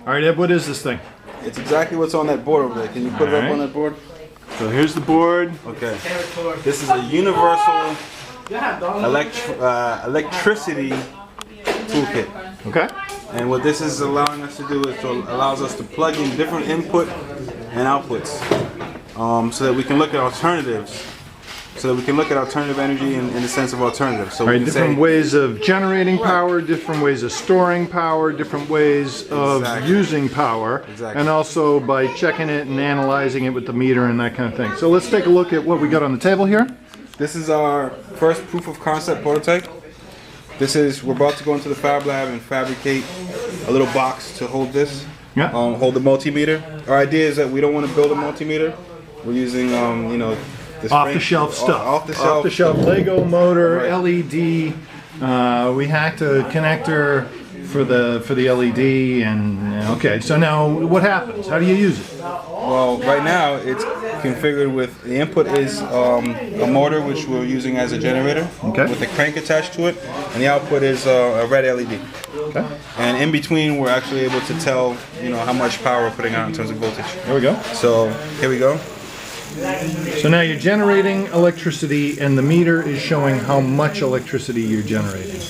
All right, Ed, what is this thing? It's exactly what's on that board over there. Can you put it up on that board? So here's the board. Okay. This is a universal electricity toolkit. Okay. And what this is allowing us to do is allows us to plug in different input and outputs, so that we can look at alternatives. So that we can look at alternative energy in the sense of alternatives. So all right, different ways of generating power, different ways of storing power, different ways of using power, and also by checking it and analyzing it with the meter and that kind of thing. So let's take a look at what we got on the table here. This is our first proof of concept prototype. We're about to go into the fab lab and fabricate a little box to hold this, hold the multimeter. Our idea is that we don't want to build a multimeter. We're using, you know, off-the-shelf stuff. Off-the-shelf Lego motor, LED. We hacked a connector for the LED, and okay. So now, what happens? How do you use it? Well, right now it's configured with the input is a motor which we're using as a generator, with a crank attached to it, and the output is a red LED. Okay. And in between, we're actually able to tell, you know, how much power we're putting out in terms of voltage. There we go. So here we go. So now you're generating electricity, and the meter is showing how much electricity you're generating.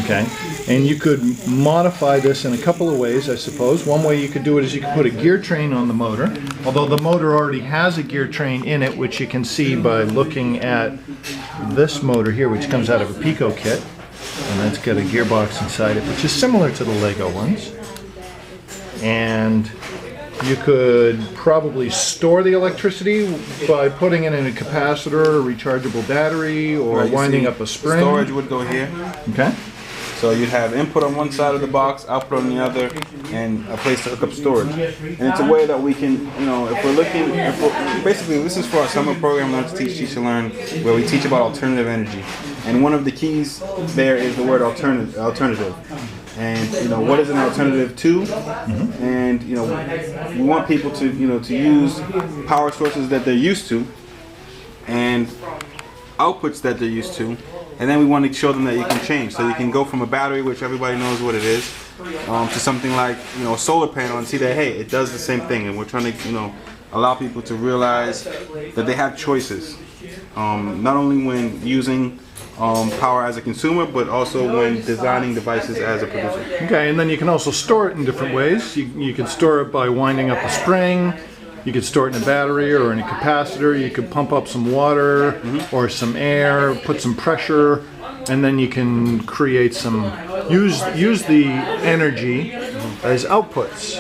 Okay, and you could modify this in a couple of ways, I suppose. One way you could do it is you could put a gear train on the motor, although the motor already has a gear train in it, which you can see by looking at this motor here, which comes out of a Pico kit, and that's got a gearbox inside it, which is similar to the Lego ones. And you could probably store the electricity by putting it in a capacitor, a rechargeable battery, or winding up a spring. Storage would go here. Okay. So you'd have input on one side of the box, output on the other, and a place to hook up storage. And it's a way that we can, you know, if we're looking, basically this is for our summer program, Learn to Teach, Teach to Learn, where we teach about alternative energy. And one of the keys there is the word alternative. And you know, what is an alternative to? And you know, we want people to, you know, to use power sources that they're used to and outputs that they're used to, and then we want to show them that you can change. So you can go from a battery, which everybody knows what it is, to something like, you know, a solar panel, and see that, hey, it does the same thing. And we're trying to, you know, allow people to realize that they have choices, not only when using power as a consumer, but also when designing devices as a producer. Okay, and then you can also store it in different ways. You can store it by winding up a spring. You could store it in a battery or in a capacitor. You could pump up some water or some air, put some pressure, and then you can create some, use the energy as outputs.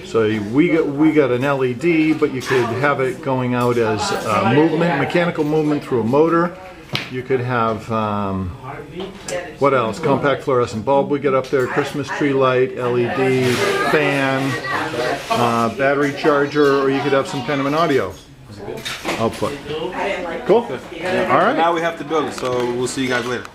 So we got an LED, but you could have it going out as movement, mechanical movement through a motor. You could have, what else? Compact fluorescent bulb we get up there, Christmas tree light, LED, fan, battery charger, or you could have some kind of an audio output. Cool? All right. Now we have to build it, so we'll see you guys later.